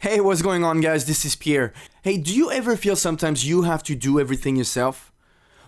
Hey, what's going on, guys? This is Pierre. Hey, do you ever feel sometimes you have to do everything yourself?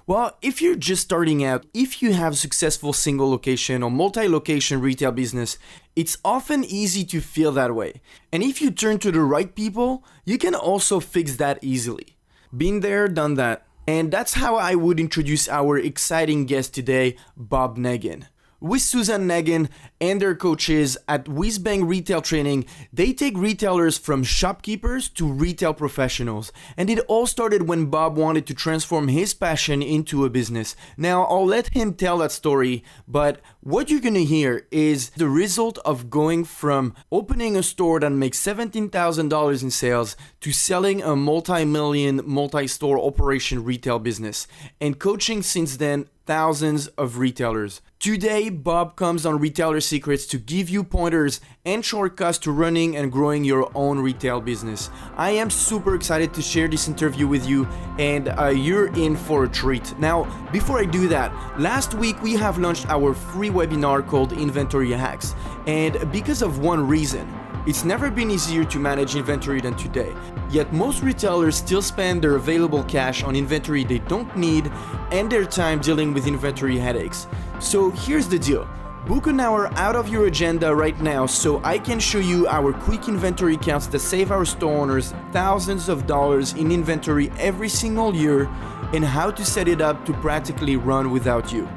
Well, if you're just starting out, if you have successful single location or multi-location retail business, it's often easy to feel that way. And if you turn to the right people, you can also fix that easily. Been there, done that. And that's how I would introduce our exciting guest today, Bob Negen. With Susan Negen and their coaches at WhizBang Retail Training, they take retailers from shopkeepers to retail professionals. And it all started when Bob wanted to transform his passion into a business. Now, I'll let him tell that story, but what you're gonna hear is the result of going from opening a store that makes $17,000 in sales to selling a multi-million, multi-store operation retail business, and coaching since then thousands of retailers. Today, Bob comes on Retailer Secrets to give you pointers and shortcuts to running and growing your own retail business. I am super excited to share this interview with you, and you're in for a treat. Now, before I do that, last week we have launched our free webinar called Inventory Hacks, and because of one reason, it's never been easier to manage inventory than today. Yet most retailers still spend their available cash on inventory they don't need and their time dealing with inventory headaches. So here's the deal. Book an hour out of your agenda right now so I can show you our quick inventory counts that save our store owners thousands of dollars in inventory every single year and how to set it up to practically run without you.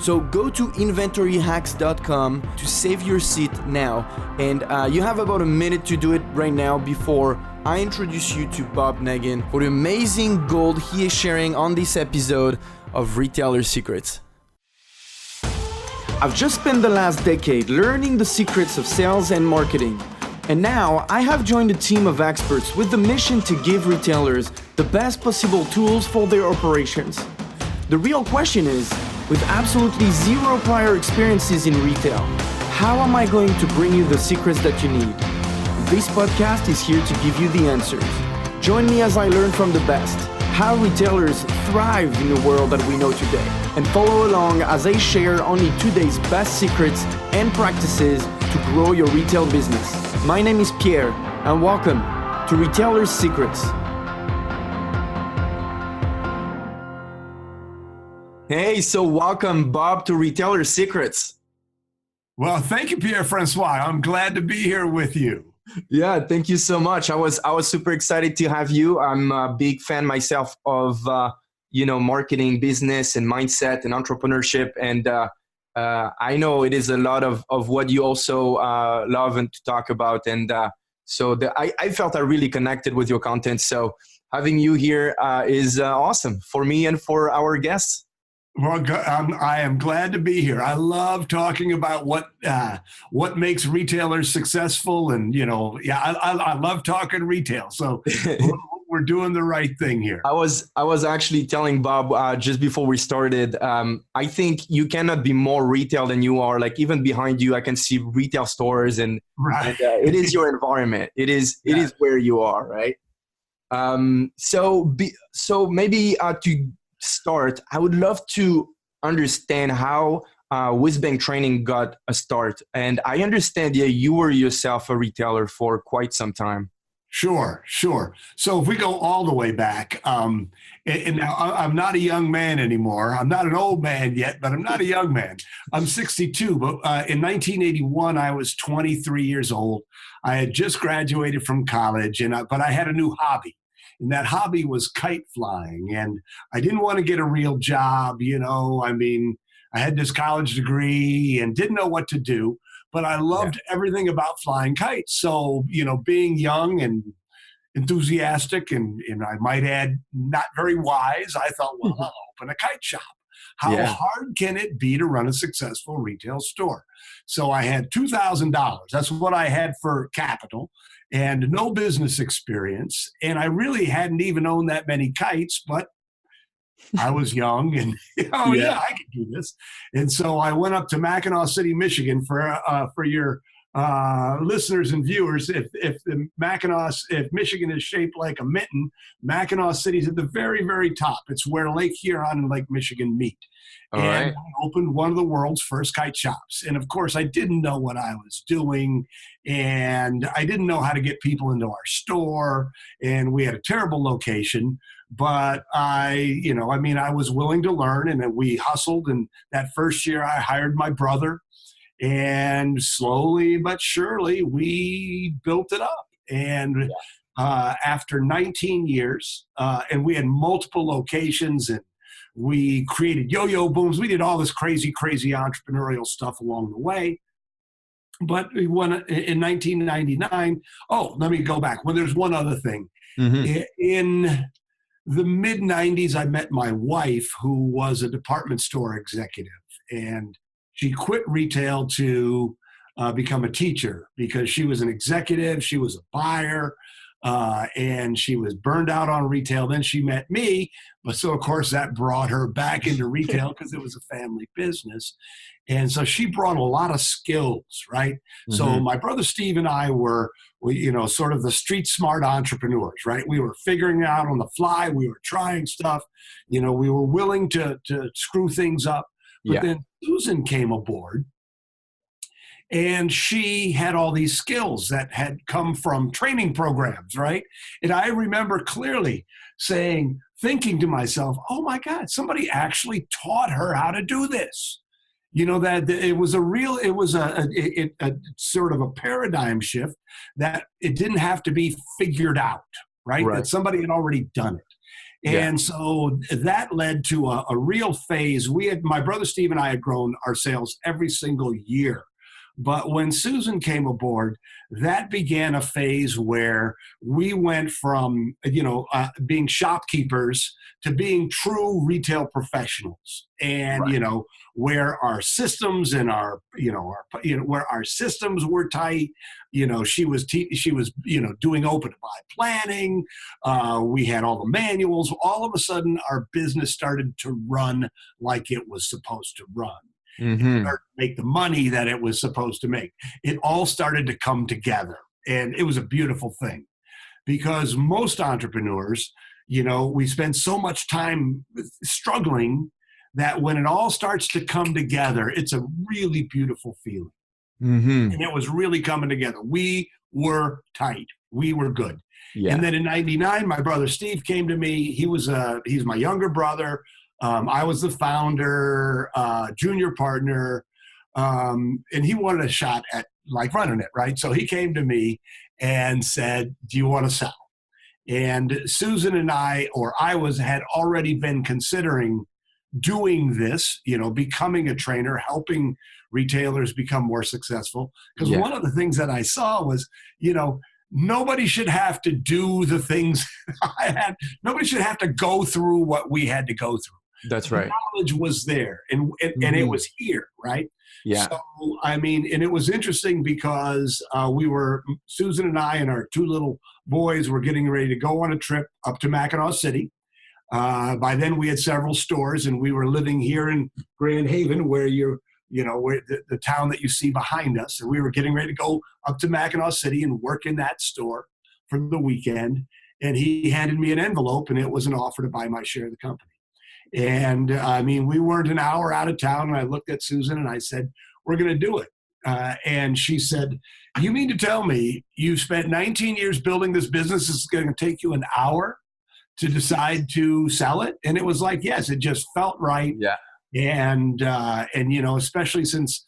So go to inventoryhacks.com to save your seat now, and you have about a minute to do it right now before I introduce you to Bob Negen for the amazing gold he is sharing on this episode of Retailer Secrets. I've just spent the last decade learning the secrets of sales and marketing, and now I have joined a team of experts with the mission to give retailers the best possible tools for their operations. The real question is, with absolutely zero prior experiences in retail, how am I going to bring you the secrets that you need? This podcast is here to give you the answers. Join me as I learn from the best, how retailers thrive in the world that we know today, and follow along as I share only today's best secrets and practices to grow your retail business. My name is Pierre, and welcome to Retailer Secrets. Hey, so welcome, Bob, to Retailer Secrets. Well, thank you, Pierre-Francois. I'm glad to be here with you. Yeah, thank you so much. I was super excited to have you. I'm a big fan myself of marketing, business, and mindset and entrepreneurship, and I know it is a lot of what you also love and to talk about. And I felt I really connected with your content. So having you here is awesome for me and for our guests. Well, I am glad to be here. I love talking about what makes retailers successful, and I love talking retail. So we're doing the right thing here. I was actually telling Bob just before we started. I think you cannot be more retail than you are. Like even behind you, I can see retail stores, and it is your environment. It is where you are, right? So maybe to start, I would love to understand how WhizBang training got a start. And I understand, you were yourself a retailer for quite some time. Sure. So if we go all the way back, and now I'm not a young man anymore. I'm not an old man yet, but I'm not a young man. I'm 62, but in 1981, I was 23 years old. I had just graduated from college, but I had a new hobby. And that hobby was kite flying. And I didn't want to get a real job, I had this college degree and didn't know what to do, but I loved everything about flying kites. So, being young and enthusiastic and I might add, not very wise, I thought, well, I'll open a kite shop. How hard can it be to run a successful retail store? So I had $2,000. That's what I had for capital and no business experience. And I really hadn't even owned that many kites, but I was young and, I could do this. And so I went up to Mackinac City, Michigan for your listeners and viewers, if Michigan is shaped like a mitten, Mackinac City's at the very, very top. It's where Lake Huron and Lake Michigan meet. All And right. I opened one of the world's first kite shops. And of course, I didn't know what I was doing. And I didn't know how to get people into our store. And we had a terrible location. But I was willing to learn. And then we hustled. And that first year, I hired my brother. And slowly but surely, we built it up. And after 19 years, and we had multiple locations, and we created yo-yo booms. We did all this crazy, crazy entrepreneurial stuff along the way. But we won in 1999. Oh, let me go back. Well, there's one other thing. Mm-hmm. In the mid-90s, I met my wife, who was a department store executive. And she quit retail to become a teacher because she was an executive, she was a buyer, and she was burned out on retail. Then she met me, but so of course that brought her back into retail because it was a family business. And so she brought a lot of skills, right? Mm-hmm. So my brother Steve and I were, sort of the street smart entrepreneurs, right? We were figuring out on the fly, we were trying stuff, we were willing to screw things up. But then Susan came aboard, and she had all these skills that had come from training programs, right? And I remember clearly thinking to myself, oh my God, somebody actually taught her how to do this. That it was a sort of a paradigm shift, that it didn't have to be figured out, right? That somebody had already done it. And so that led to a real phase. My brother Steve and I had grown our sales every single year. But when Susan came aboard, that began a phase where we went from, being shopkeepers to being true retail professionals. And, where our systems and where our systems were tight, she was doing open to buy planning. We had all the manuals. All of a sudden, our business started to run like it was supposed to run. Mm-hmm. Start to make the money that it was supposed to make. It all started to come together, and it was a beautiful thing, because most entrepreneurs, we spend so much time struggling that when it all starts to come together, it's a really beautiful feeling. Mm-hmm. And it was really coming together. We were tight. We were good. Yeah. And then in 99, my brother Steve came to me. He's my younger brother. I was the founder, junior partner, and he wanted a shot at running it, right? So he came to me and said, do you want to sell? And Susan and I had already been considering doing this, becoming a trainer, helping retailers become more successful. Because one of the things that I saw was, nobody should have to do the things I had. Nobody should have to go through what we had to go through. That's right. The knowledge was there, and it was here, right? Yeah. So, and it was interesting because Susan and I and our two little boys were getting ready to go on a trip up to Mackinac City. By then we had several stores, and we were living here in Grand Haven, where where the town that you see behind us. And we were getting ready to go up to Mackinac City and work in that store for the weekend. And he handed me an envelope, and it was an offer to buy my share of the company. And we weren't an hour out of town, and I looked at Susan and I said, we're going to do it. And she said, you mean to tell me you spent 19 years building this business? It's going to take you an hour to decide to sell it? And it was like, yes, it just felt right. Yeah. And especially since,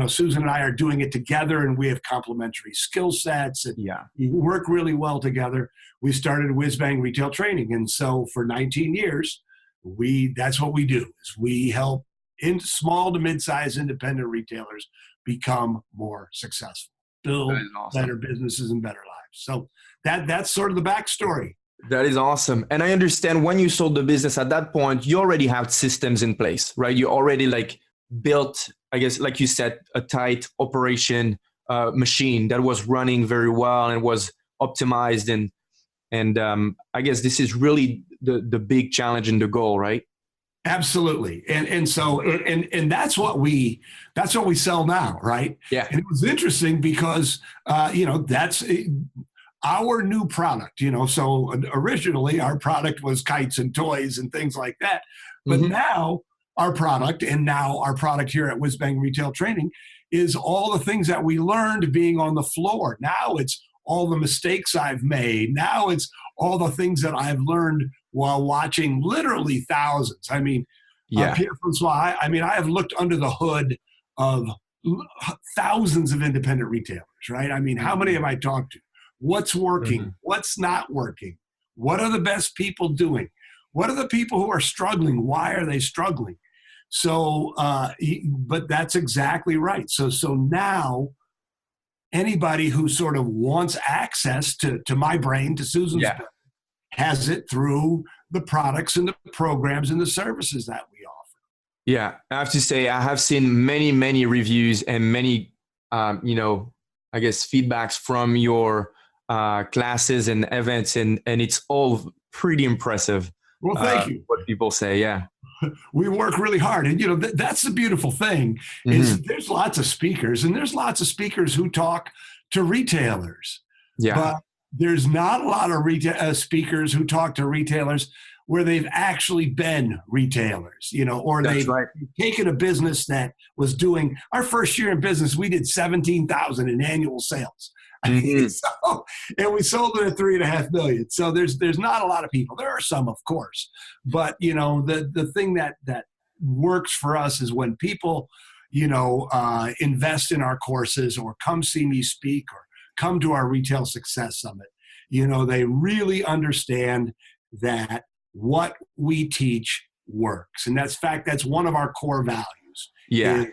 Susan and I are doing it together, and we have complementary skill sets, and we work really well together. We started WhizBang Retail Training. And so for 19 years, that's what we do, is we help in small to mid-sized independent retailers become more successful, build better businesses and better lives. So that's sort of the backstory. That is awesome. And I understand when you sold the business at that point, you already had systems in place, right? You already built, I guess, like you said, a tight operation machine that was running very well and was optimized. And I guess this is really the big challenge and the goal, right? Absolutely. And that's what we sell now, right? Yeah. And it was interesting because that's our new product, so originally our product was kites and toys and things like that. But Mm-hmm. now our product here at WhizBang Retail Training is all the things that we learned being on the floor. Now it's all the mistakes I've made. Now it's all the things that I've learned while watching literally thousands. I mean, Yeah. Pierre Francois, I have looked under the hood of thousands of independent retailers, right? I mean, how many have I talked to? What's working? Mm-hmm. What's not working? What are the best people doing? What are the people who are struggling? Why are they struggling? So, but that's exactly right. So now anybody who sort of wants access to my brain, to Susan's brain, has it through the products and the programs and the services that we offer. Yeah, I have to say, I have seen many reviews and many, I guess, feedbacks from your classes and events, and it's all pretty impressive. Well, thank you. What people say, yeah. We work really hard, and that's the beautiful thing is there's lots of speakers, and there's lots of speakers who talk to retailers. Yeah. But there's not a lot of speakers who talk to retailers where they've actually been retailers, or they've taken a business that was doing, our first year in business, we did 17,000 in annual sales. So, and we sold it at $3.5 million. So there's not a lot of people. There are some, of course, but the thing that works for us is when people, invest in our courses or come see me speak or come to our Retail Success Summit. They really understand that what we teach works, and that's one of our core values. Yeah,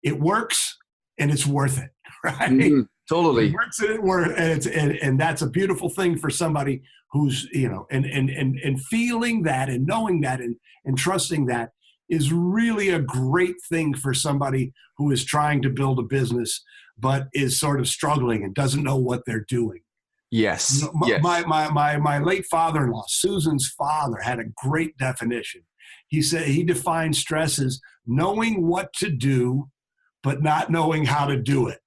it works and it's worth it, right? Totally. It works and that's a beautiful thing for somebody who's and feeling that and knowing that and trusting that is really a great thing for somebody who is trying to build a business but is sort of struggling and doesn't know what they're doing. Yes. My late father-in-law, Susan's father, had a great definition. He said he defined stress as knowing what to do but not knowing how to do it.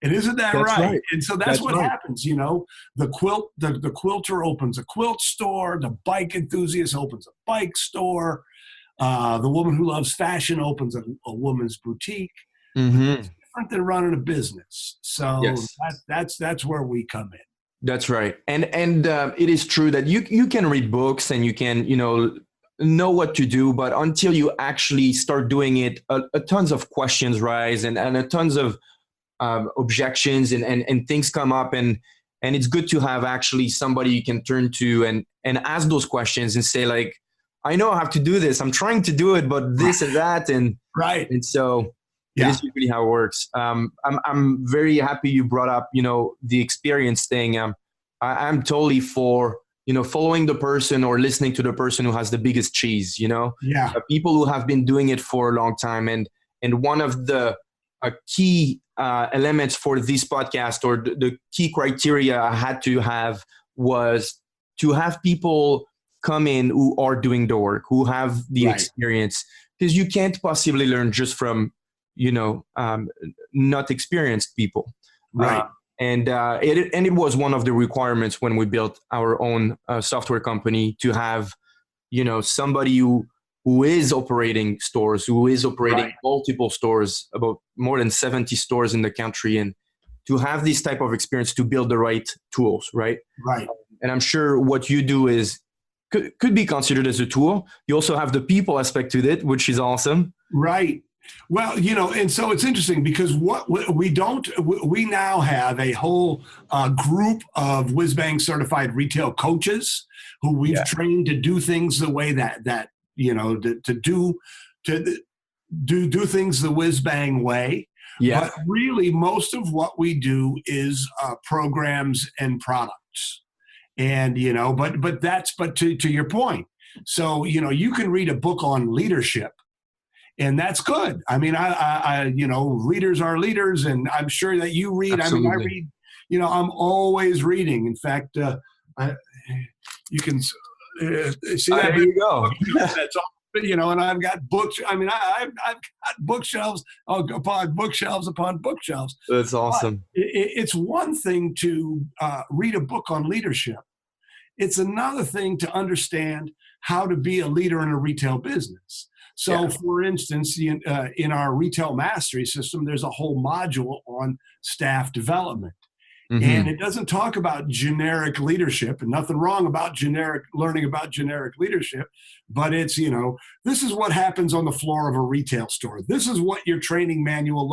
And isn't that right? And so that's what happens, the quilter opens a quilt store, the bike enthusiast opens a bike store, the woman who loves fashion opens a woman's boutique. It's different than running a business. So that's where we come in. That's right. And it is true that you can read books and you can, know what to do, but until you actually start doing it, a tons of questions rise and a tons of objections and things come up, and it's good to have actually somebody you can turn to and ask those questions and say, like, I know I have to do this. I'm trying to do it, but this and that. And And so it is really how it works. I'm very happy you brought up, the experience thing. I'm totally for, following the person or listening to the person who has the biggest cheese, people who have been doing it for a long time. And one of the key elements for this podcast, or the key criteria I had to have, was to have people come in who are doing the work, who have the experience, because you can't possibly learn just from, not experienced people. Right. And it was one of the requirements when we built our own software company to have, somebody who is operating stores, who is operating multiple stores, about more than 70 stores in the country, and to have this type of experience to build the right tools, right? Right. And I'm sure what you do could be considered as a tool. You also have the people aspect to it, which is awesome. Right. Well, and so it's interesting because we now have a whole group of WhizBang certified retail coaches who we've trained to do things the way that to do things the WhizBang way. Yeah. But really, most of what we do is programs and products. And, but to your point. So, you can read a book on leadership, and that's good. I mean, I readers are leaders, and I'm sure that you read. Absolutely. I mean, I read, I'm always reading. In fact, you can see that. There you go. That's all and I've got books. I mean, I've got bookshelves upon bookshelves upon bookshelves. That's But awesome. it's one thing to read a book on leadership. It's another thing to understand how to be a leader in a retail business. So, Yeah. for instance, in our retail mastery system, there's a whole module on staff development. And Hmm. it doesn't talk about generic leadership, and nothing wrong about learning about generic leadership, but it's, this is what happens on the floor of a retail store. This is what your training manual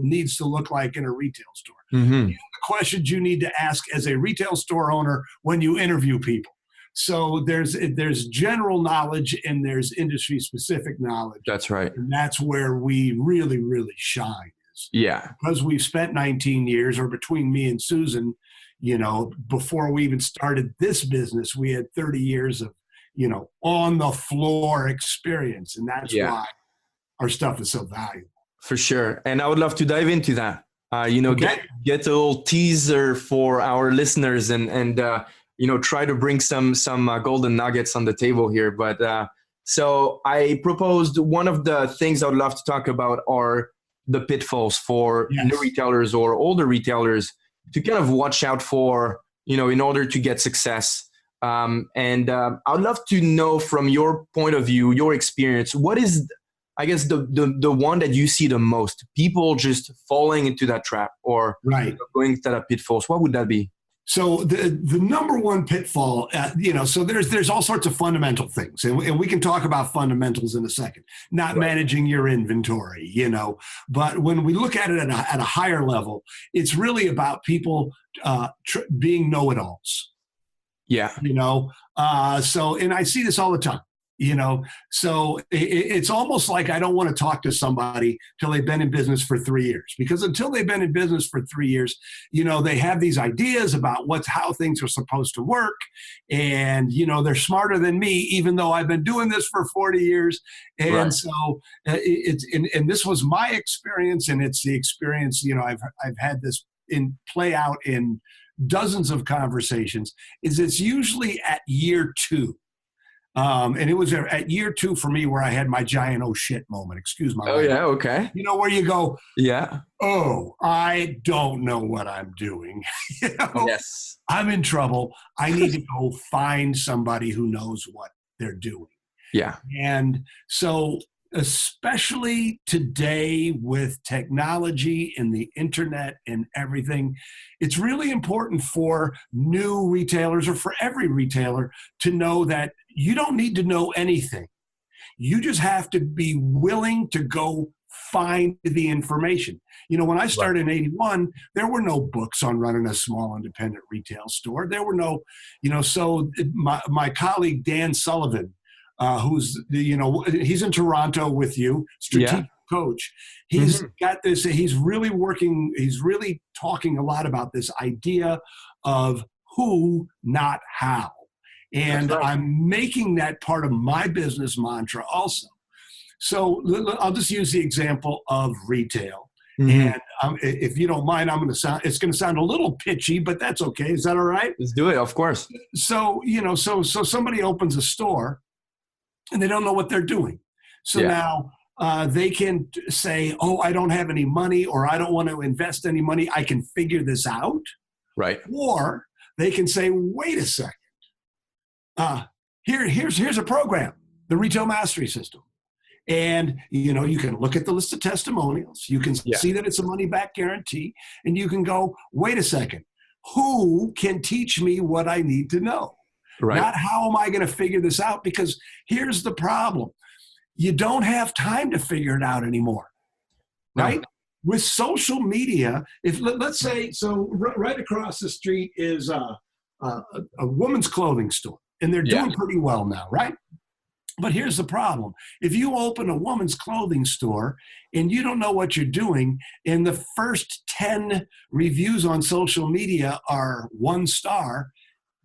needs to look like in a retail store. Hmm. These are the questions you need to ask as a retail store owner when you interview people. So there's general knowledge and there's industry specific knowledge. That's right. And that's where we really, really shine. Yeah. Because we've spent 19 years, or between me and Susan, before we even started this business, we had 30 years of, on the floor experience. And that's Yeah. why our stuff is so valuable. For sure. And I would love to dive into that. Okay. Get a little teaser for our listeners and try to bring some golden nuggets on the table here. But so I proposed one of the things I would love to talk about are the pitfalls for new retailers or older retailers to kind of watch out for, in order to get success. And I would love to know from your point of view, your experience, what is, I guess, the one that you see the most, people just falling into that trap or going into that pitfalls. What would that be? So the number one pitfall, so there's all sorts of fundamental things, and we can talk about fundamentals in a second. Not managing your inventory, but when we look at it at a higher level, it's really about people being know-it-alls. Yeah. So, and I see this all the time. So it's almost like I don't want to talk to somebody till they've been in business for 3 years, because until they've been in business for 3 years, they have these ideas about how things are supposed to work. And, they're smarter than me, even though I've been doing this for 40 years. And so and this was my experience, and it's the experience, I've had this play out in dozens of conversations, is it's usually at year 2. And it was at year 2 for me where I had my giant oh shit moment. Excuse my language. Yeah, okay. Where you go, yeah, oh, I don't know what I'm doing. Yes. I'm in trouble. I need to go find somebody who knows what they're doing. Yeah. And so, especially today with technology and the internet and everything, it's really important for new retailers, or for every retailer, to know that you don't need to know anything. You just have to be willing to go find the information. When I started in 81, there were no books on running a small independent retail store. There were no, so my colleague Dan Sullivan, who's he's in Toronto with you, strategic coach. He's got this. He's really talking a lot about this idea of who, not how. And I'm making that part of my business mantra also. So I'll just use the example of retail. And if you don't mind, it's going to sound a little pitchy, but that's okay. Is that all right? Let's do it. Of course. So, so somebody opens a store and they don't know what they're doing. So now they can say, oh, I don't have any money, or I don't want to invest any money. I can figure this out. Right. Or they can say, wait a second. Here's a program, the Retail Mastery System. And, you can look at the list of testimonials. You can see that it's a money-back guarantee. And you can go, wait a second, who can teach me what I need to know? Right. Not how am I going to figure this out? Because here's the problem. You don't have time to figure it out anymore, right? No. With social media, let's say, so right across the street is a woman's clothing store, and they're doing pretty well now, right? But here's the problem. If you open a woman's clothing store and you don't know what you're doing, and the first 10 reviews on social media are 1 star,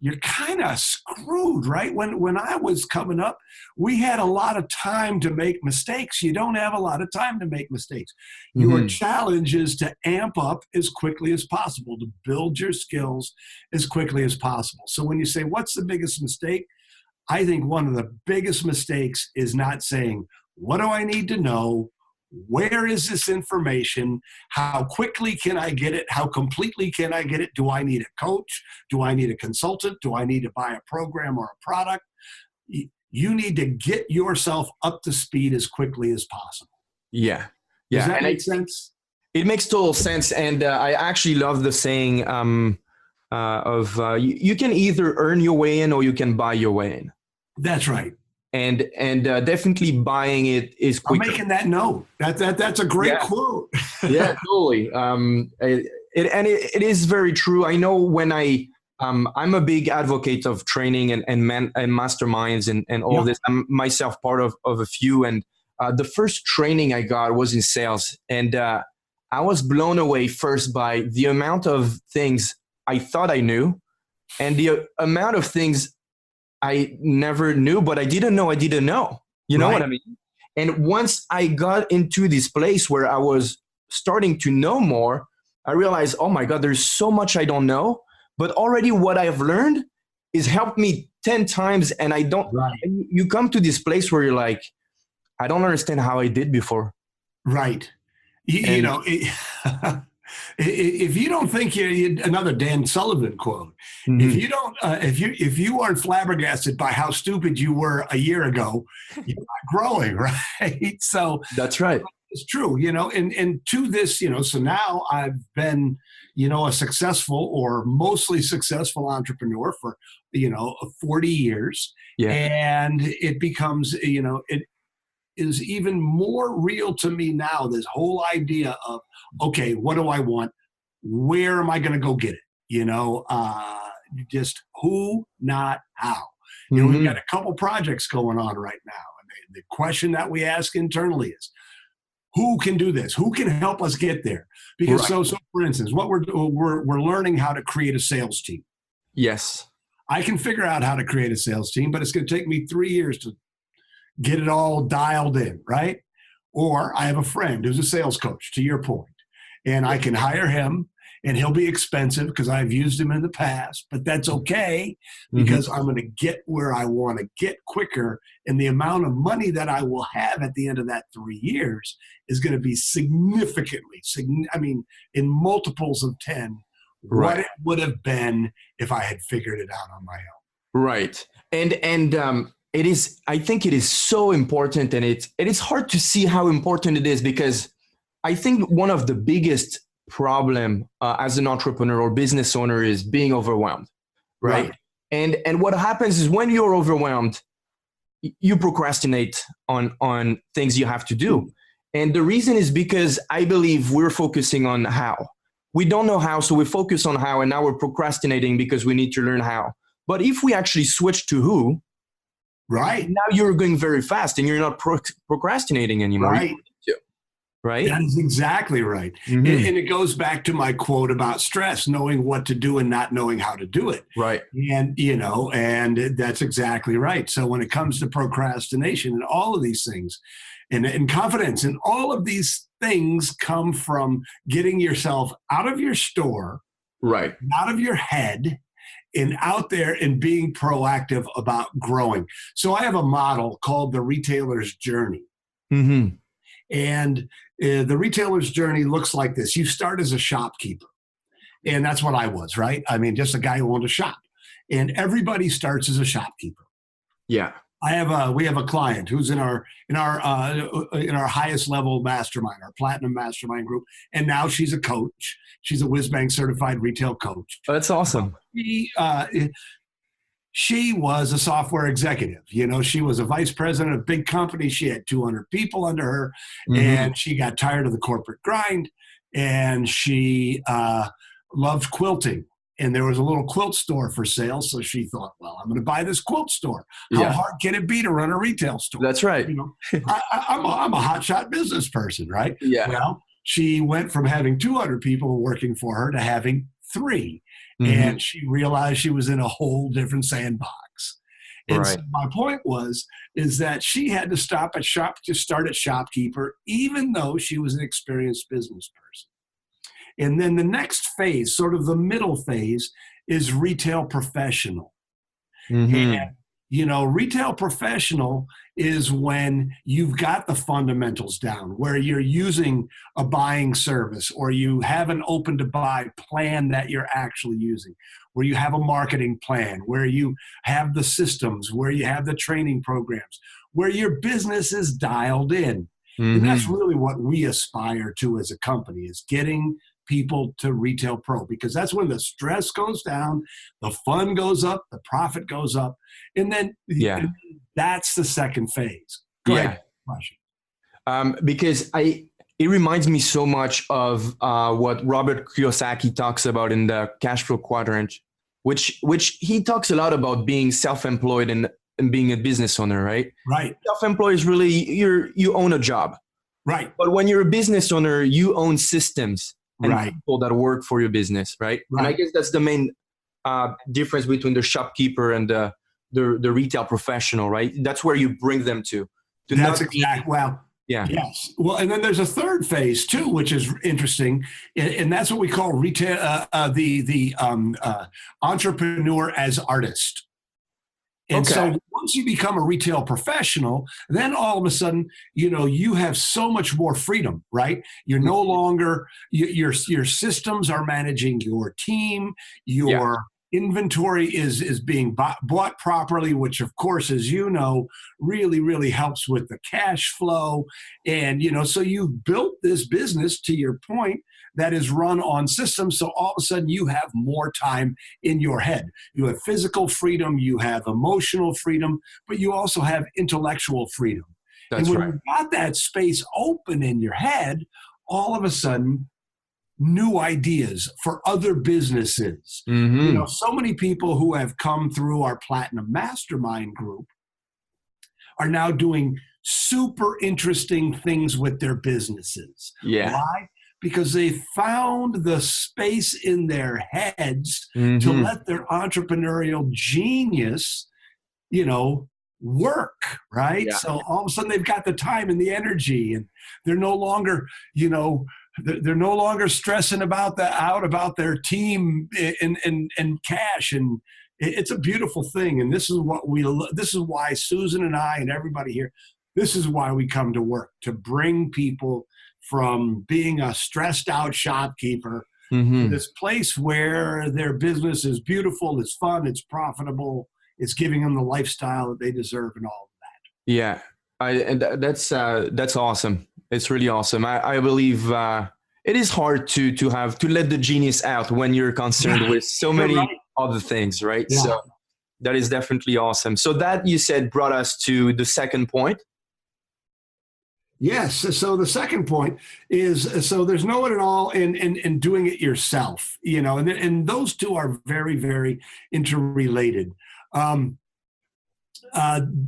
you're kind of screwed, right? When I was coming up, we had a lot of time to make mistakes. You don't have a lot of time to make mistakes. Your challenge is to amp up as quickly as possible, to build your skills as quickly as possible. So when you say, what's the biggest mistake? I think one of the biggest mistakes is not saying, what do I need to know? Where is this information? How quickly can I get it? How completely can I get it? Do I need a coach? Do I need a consultant? Do I need to buy a program or a product? You need to get yourself up to speed as quickly as possible. Yeah. Does Yeah. that And make sense? it makes total sense. And I actually love the saying you can either earn your way in or you can buy your way in. That's right. And definitely buying it is quicker. I'm making that note. That's a great quote. Yeah, totally. It is very true. I know when I'm a big advocate of training and masterminds and all this. I'm myself part of a few. And the first training I got was in sales. And I was blown away first by the amount of things I thought I knew and the amount of things I never knew, but I didn't know. You know what I mean? And once I got into this place where I was starting to know more, I realized, oh my God, there's so much I don't know, but already what I've learned is helped me 10 times. And I don't, you come to this place where you're like, I don't understand how I did before. Right. You know, if you don't think another Dan Sullivan quote, if you don't, if you aren't flabbergasted by how stupid you were a year ago, you're not growing, right? So that's right. It's true, you know, and to this, you know, so now I've been, you know, a successful or mostly successful entrepreneur for, 40 years. Yeah. And it becomes, it is even more real to me now, this whole idea of, okay, what do I want? Where am I going to go get it? Just who, not how. You know, we've got a couple projects going on right now. And the question that we ask internally is, who can do this? Who can help us get there? Because so for instance, what we're learning how to create a sales team. Yes. I can figure out how to create a sales team, but it's going to take me 3 years to get it all dialed in, right? Or I have a friend who's a sales coach, to your point, and I can hire him, and he'll be expensive because I've used him in the past, but that's okay because I'm going to get where I want to get quicker, and the amount of money that I will have at the end of that 3 years is going to be significantly, in multiples of 10, what it would have been if I had figured it out on my own. Right. And it is, I think it is so important, and it is hard to see how important it is, because I think one of the biggest problem as an entrepreneur or business owner is being overwhelmed, right? And what happens is when you're overwhelmed, you procrastinate on things you have to do. And the reason is because I believe we're focusing on how. We don't know how, so we focus on how, and now we're procrastinating because we need to learn how. But if we actually switch to who, now you're going very fast and you're not procrastinating anymore. Right? That is exactly right. And it goes back to my quote about stress, knowing what to do and not knowing how to do it. Right. And, and that's exactly right. So when it comes to procrastination and all of these things and confidence and all of these things come from getting yourself out of your store, out of your head, and out there and being proactive about growing. So I have a model called the retailer's journey. And the retailer's journey looks like this. You start as a shopkeeper. And that's what I was, right? I mean, just a guy who owned a shop. And everybody starts as a shopkeeper. Yeah. We have a client who's in our highest level mastermind, our platinum mastermind group. And now she's a coach. She's a WhizBang certified retail coach. Oh, that's awesome. She was a software executive. She was a vice president of a big company. She had 200 people under her, and she got tired of the corporate grind, and she loved quilting. And there was a little quilt store for sale, so she thought, well, I'm going to buy this quilt store. How hard can it be to run a retail store? That's right. I'm a hotshot business person, right? Yeah. Well, she went from having 200 people working for her to having 3. And she realized she was in a whole different sandbox. And so my point is that she had to start at shopkeeper, even though she was an experienced business person. And then the next phase, sort of the middle phase, is retail professional. And Retail professional is when you've got the fundamentals down, where you're using a buying service or you have an open to buy plan that you're actually using, where you have a marketing plan, where you have the systems, where you have the training programs, where your business is dialed in. And that's really what we aspire to as a company, is getting people to Retail Pro, because that's when the stress goes down, the fun goes up, the profit goes up, and then that's the second phase. Go ahead. Because it reminds me so much of what Robert Kiyosaki talks about in the Cash Flow Quadrant, which he talks a lot about being self-employed and being a business owner, right? Right. Self-employed is really you own a job. Right. But when you're a business owner, you own systems and right. people that work for your business, right? And I guess that's the main difference between the shopkeeper and the retail professional, right? That's where you bring them to. That's exactly. Well, yes. Well, and then there's a third phase too, which is interesting, and that's what we call retail, the entrepreneur as artist. And so once you become a retail professional, then all of a sudden, you have so much more freedom, right? You're no longer, your systems are managing your team, your inventory is being bought properly, which of course, as you know, really, really helps with the cash flow. And, so you've built this business, to your point, that is run on systems. So all of a sudden you have more time in your head. You have physical freedom, you have emotional freedom, but you also have intellectual freedom. That's and when you've got that space open in your head, all of a sudden, new ideas for other businesses. So many people who have come through our Platinum Mastermind group are now doing super interesting things with their businesses. Why? Because they found the space in their heads to let their entrepreneurial genius, work, right? Yeah. So all of a sudden they've got the time and the energy, and they're no longer, they're no longer stressing about their team and cash. And it's a beautiful thing. And this is this is why Susan and I and everybody here, this is why we come to work, to bring people from being a stressed out shopkeeper to this place where their business is beautiful, it's fun, it's profitable, it's giving them the lifestyle that they deserve and all of that. Yeah, that's awesome. It's really awesome. I believe it is hard to let the genius out when you're concerned with so many other things, right? Yeah. So that is definitely awesome. So that, you said, brought us to the second point. Yes. So the second point is, so there's no one at all in doing it yourself, and those two are very, very interrelated. The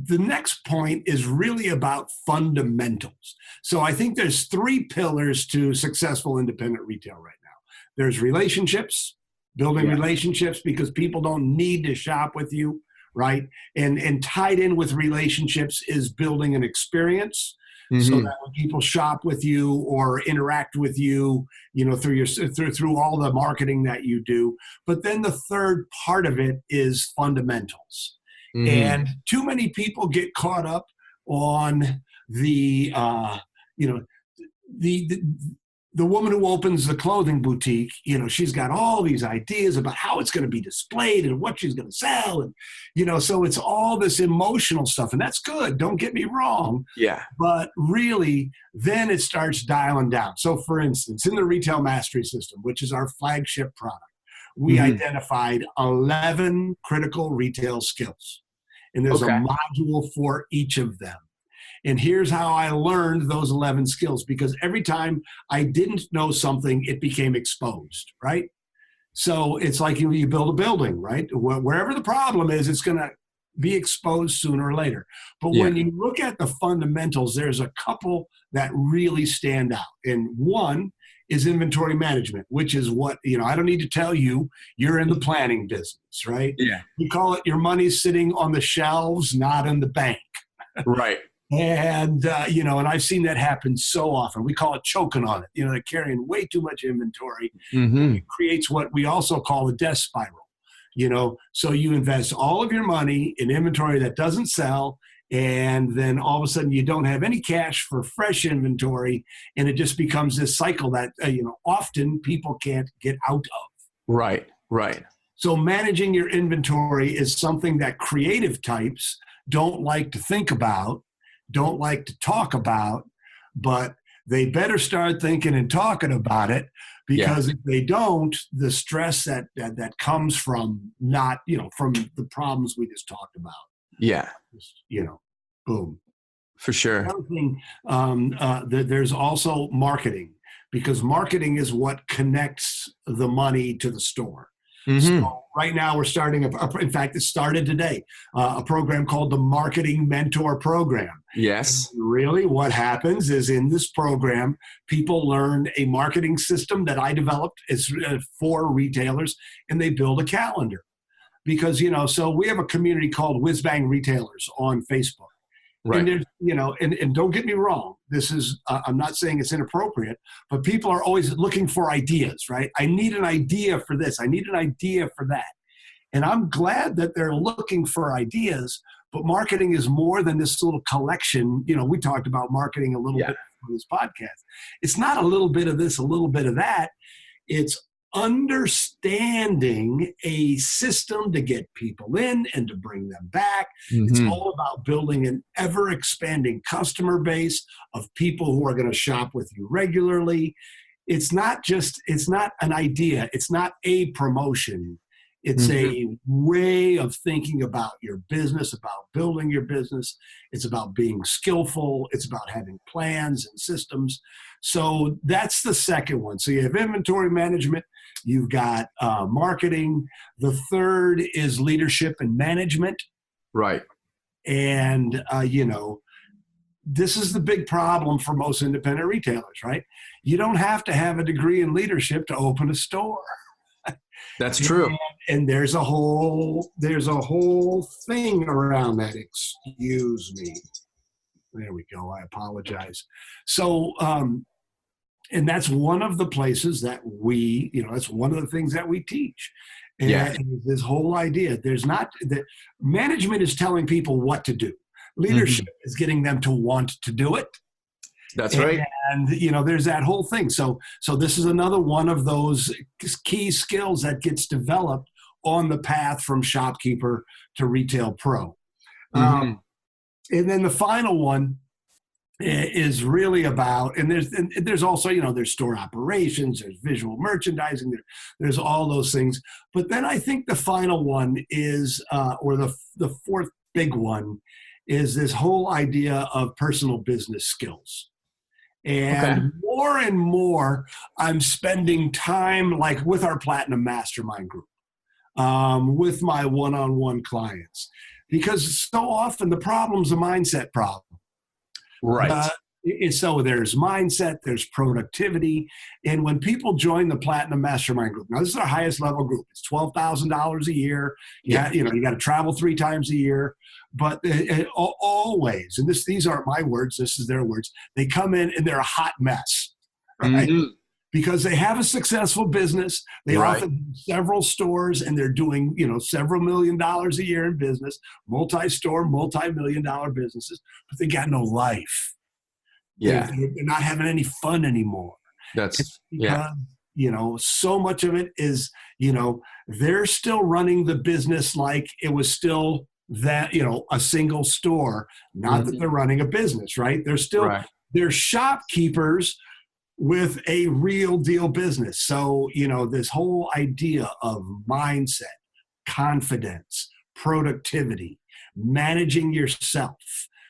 next point is really about fundamentals. So I think there's three pillars to successful independent retail right now. There's relationships, building relationships, because people don't need to shop with you, right? And tied in with relationships is building an experience. So that when people shop with you or interact with you, through all the marketing that you do. But then the third part of it is fundamentals. And too many people get caught up on the woman who opens the clothing boutique. She's got all these ideas about how it's going to be displayed and what she's going to sell. And, so it's all this emotional stuff, and that's good. Don't get me wrong. Yeah. But really, then it starts dialing down. So for instance, in the Retail Mastery System, which is our flagship product, we identified 11 critical retail skills. And there's a module for each of them. And here's how I learned those 11 skills, because every time I didn't know something, it became exposed, right? So it's like you build a building, right? Wherever the problem is, it's going to be exposed sooner or later. But when you look at the fundamentals, there's a couple that really stand out. And one is inventory management, which is what, I don't need to tell you, you're in the planning business, right? Yeah. We call it your money's sitting on the shelves, not in the bank. Right. And, and I've seen that happen so often. We call it choking on it. They're carrying way too much inventory. It creates what we also call a death spiral. So you invest all of your money in inventory that doesn't sell, and then all of a sudden you don't have any cash for fresh inventory, and it just becomes this cycle that often people can't get out of. Right, right. So managing your inventory is something that creative types don't like to think about, don't like to talk about, but they better start thinking and talking about it, because if they don't, the stress that comes from not, from the problems we just talked about. Yeah. Boom. For sure. Another thing, there's also marketing, because marketing is what connects the money to the store. So right now we're starting, in fact, it started today, a program called the Marketing Mentor Program. Yes. And really what happens is, in this program, people learn a marketing system that I developed for retailers, and they build a calendar. Because, so we have a community called WhizBang Retailers on Facebook. Right. And there's, and don't get me wrong, this is, I'm not saying it's inappropriate, but people are always looking for ideas, right? I need an idea for this. I need an idea for that. And I'm glad that they're looking for ideas, but marketing is more than this little collection. We talked about marketing a little bit on this podcast. It's not a little bit of this, a little bit of that. It's understanding a system to get people in and to bring them back. It's all about building an ever-expanding customer base of people who are going to shop with you regularly. It's not an idea. It's not a promotion. It's a way of thinking about your business, about building your business. It's about being skillful. It's about having plans and systems. So that's the second one. So you have inventory management. You've got marketing. The third is leadership and management. Right. And, this is the big problem for most independent retailers, right? You don't have to have a degree in leadership to open a store. That's true. And there's a whole thing around that. Excuse me. There we go. I apologize. So, and that's one of the places that that's one of the things that we teach. And this whole idea, that management is telling people what to do. Leadership is getting them to want to do it. That's right. And, there's that whole thing. So this is another one of those key skills that gets developed on the path from shopkeeper to retail pro. And then the final one is really about, and there's also, there's store operations, there's visual merchandising, there's all those things. But then I think the final one is, or the fourth big one, is this whole idea of personal business skills. And more and more, I'm spending time with our Platinum Mastermind group, with my one-on-one clients, because so often the problem's a mindset problem. Right. So there's mindset, there's productivity. And when people join the Platinum Mastermind group, now this is our highest level group. It's $12,000 a year. You got to travel 3 times a year. But always, and these aren't my words, this is their words, they come in and they're a hot mess, right? Because they have a successful business. They often have several stores, and they're doing, several $1 million a year in business, multi-store, multi-million-dollar businesses, but they got no life. Yeah. They're not having any fun anymore. It's because, so much of it is, they're still running the business like it was still that, a single store, not that they're running a business, right? They're still, they're shopkeepers with a real deal business. So, this whole idea of mindset, confidence, productivity, managing yourself,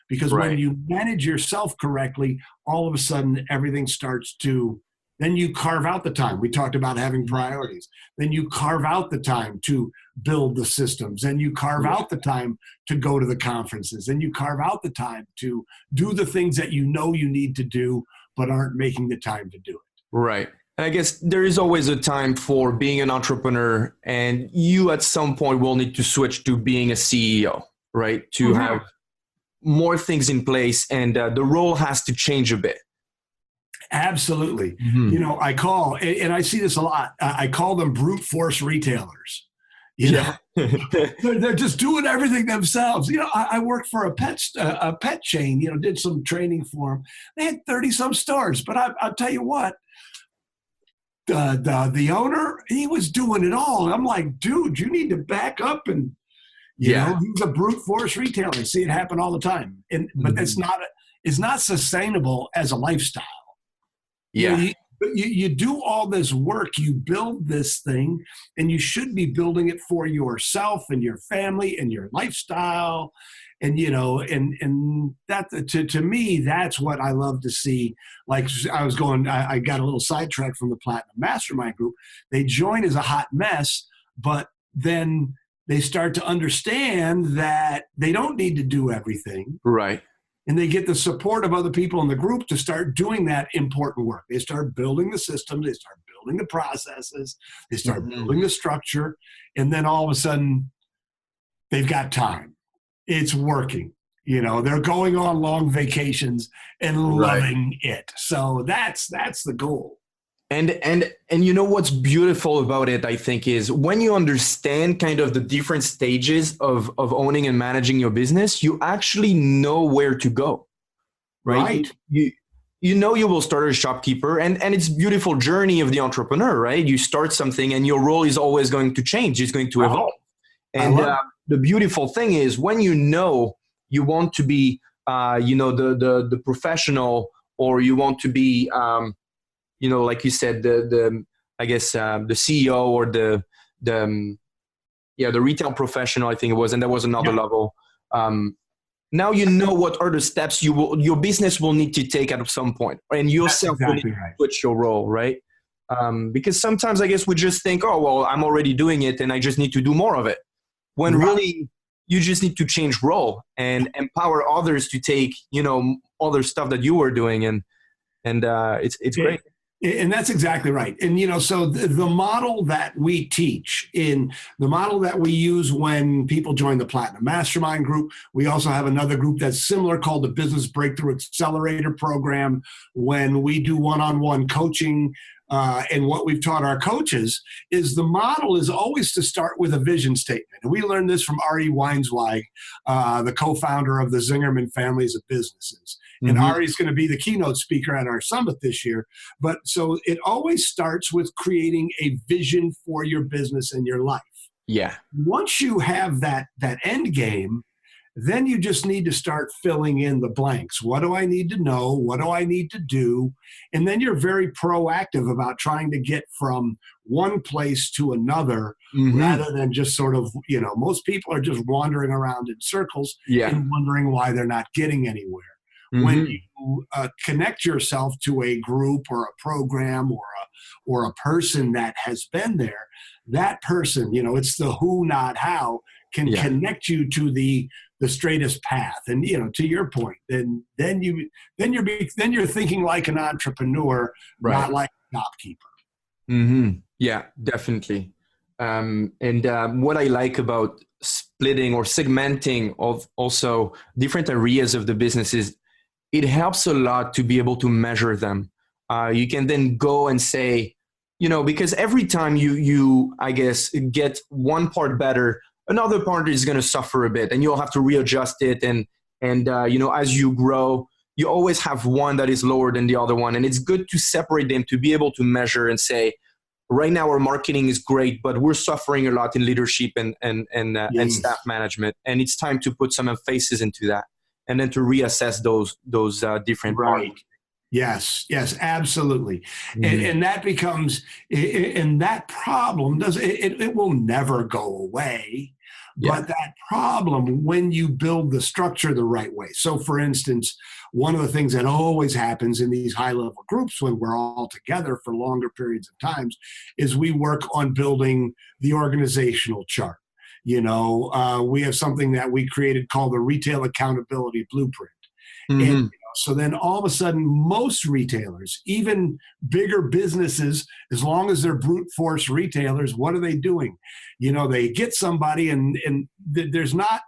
because when you manage yourself correctly, all of a sudden everything starts to, then you carve out the time. We talked about having priorities. Then you carve out the time to build the systems. And you carve out the time to go to the conferences. And you carve out the time to do the things that you need to do, but aren't making the time to do it. Right. And I guess there is always a time for being an entrepreneur, and you at some point will need to switch to being a CEO, right? To have more things in place, and the role has to change a bit. Absolutely. I call, and I see this a lot, I call them brute force retailers. You know, Yeah. they're just doing everything themselves. I worked for a pet chain. Did some training for them. They had 30 some stores, but I'll tell you what, the owner, he was doing it all. And I'm like, dude, you need to back up. And Yeah. he's a brute force retailer. I see it happen all the time. But Mhm. it's not sustainable as a lifestyle. You know, Yeah. you do all this work, you build this thing, and you should be building it for yourself and your family and your lifestyle. And that to me, that's what I love to see. Like I got a little sidetracked from the Platinum Mastermind group. They join as a hot mess, but then they start to understand that they don't need to do everything, Right. and they get the support of other people in the group to start doing that important work. They start building the systems, they start building the processes, they start Mhm. building the structure, and then all of a sudden they've got time. It's working. They're going on long vacations and Right. loving it. So that's the goal. And you know what's beautiful about it, I think, is when you understand kind of the different stages of owning and managing your business, you actually know where to go, right? Right. You know you will start as a shopkeeper, and it's a beautiful journey of the entrepreneur, right? You start something and your role is always going to change, it's going to Right. evolve. I And love it. the beautiful thing is when you want to be the professional, or you want to be like you said, the I guess the CEO, or the the retail professional, I think it was, and there was another Yeah, level. Um, Now you know what are the steps your business will need to take at some point, and that's yourself will need exactly to right. switch your role, right? Because sometimes I guess we just think, oh well, I'm already doing it, and I just need to do more of it. When Right. really you just need to change role and empower others to take other stuff that you were doing, and it's great. And that's exactly right. And so the model that we teach, in the model that we use when people join the Platinum Mastermind group, we also have another group that's similar called the Business Breakthrough Accelerator Program. When we do one-on-one coaching, and what we've taught our coaches is the model is always to start with a vision statement. And we learned this from Ari Weinzweig, the co-founder of the Zingerman families of businesses. And Mm-hmm. Ari's going to be the keynote speaker at our summit this year. But so it always starts with creating a vision for your business and your life. Yeah. Once you have that end game, then you just need to start filling in the blanks. What do I need to know? What do I need to do? And then you're very proactive about trying to get from one place to another, Mm-hmm. rather than just sort of, most people are just wandering around in circles Yeah. and wondering why they're not getting anywhere. When Mm-hmm. you connect yourself to a group or a program or a person that has been there, that person, it's the who, not how, can Yeah. connect you to the straightest path. And to your point, then you're thinking like an entrepreneur, Right. not like a shopkeeper. Mm-hmm. Yeah, definitely. And what I like about splitting or segmenting of also different areas of the business is it helps a lot to be able to measure them. You can then go and say, because every time you I guess get one part better, another part is going to suffer a bit, and you'll have to readjust it. And as you grow, you always have one that is lower than the other one, and it's good to separate them to be able to measure and say, right now our marketing is great, but we're suffering a lot in leadership and staff Yes. management, and it's time to put some emphasis into that, and then to reassess those different parts. Right. Yes, yes, absolutely. And, Mm-hmm. and that becomes, and that problem it will never go away. Yeah. But that problem, when you build the structure the right way. So, for instance, one of the things that always happens in these high level groups when we're all together for longer periods of times is we work on building the organizational chart. We have something that we created called the Retail Accountability Blueprint. And Mm-hmm. so then all of a sudden, most retailers, even bigger businesses, as long as they're brute force retailers, what are they doing? They get somebody, and there's not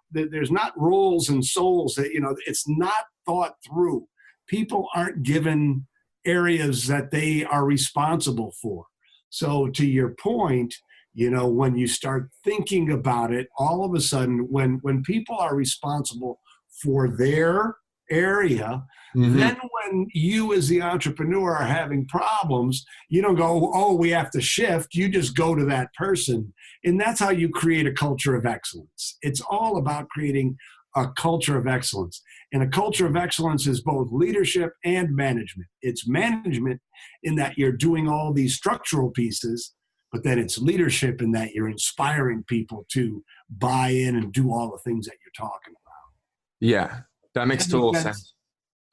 roles and souls that it's not thought through. People aren't given areas that they are responsible for. So to your point, When you start thinking about it, all of a sudden, when people are responsible for their area, then when you as the entrepreneur are having problems, you don't go, oh, we have to shift. You just go to that person. And that's how you create a culture of excellence. It's all about creating a culture of excellence. And a culture of excellence is both leadership and management. It's management in that you're doing all these structural pieces, but then it's leadership in that you're inspiring people to buy in and do all the things that you're talking about. Yeah, that makes total sense.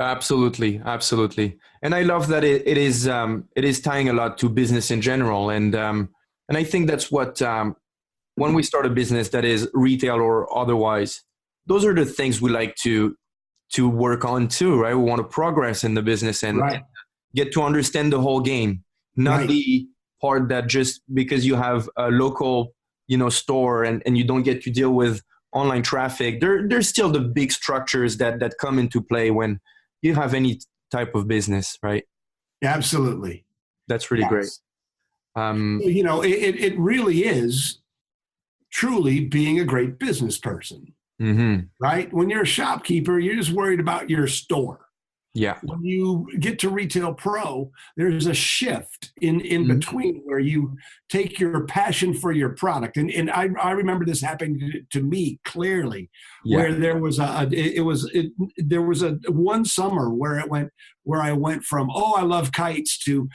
Absolutely, absolutely. And I love that it is tying a lot to business in general. And I think that's what, when we start a business that is retail or otherwise, those are the things we like to work on too, right? We want to progress in the business and get to understand the whole game, not the part that just because you have a local, store and you don't get to deal with online traffic. There's still the big structures that come into play when you have any type of business, right? Absolutely. That's really great. It really is truly being a great business person. Right? When you're a shopkeeper, you're just worried about your store. Yeah. When you get to Retail Pro, there's a shift in between where you take your passion for your product. And I remember this happening to me clearly, where there was one summer where I went from, oh, I love kites to,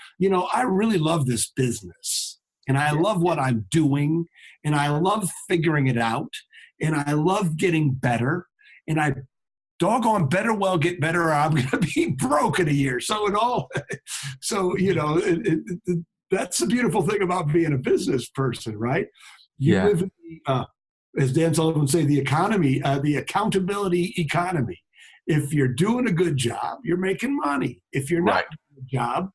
I really love this business and I love what I'm doing and I love figuring it out. And I love getting better, and I doggone better well get better, or I'm going to be broke in a year. So that's the beautiful thing about being a business person, right? You live in the, as Dan Sullivan would say, the economy, the accountability economy. If you're doing a good job, you're making money. If you're not doing a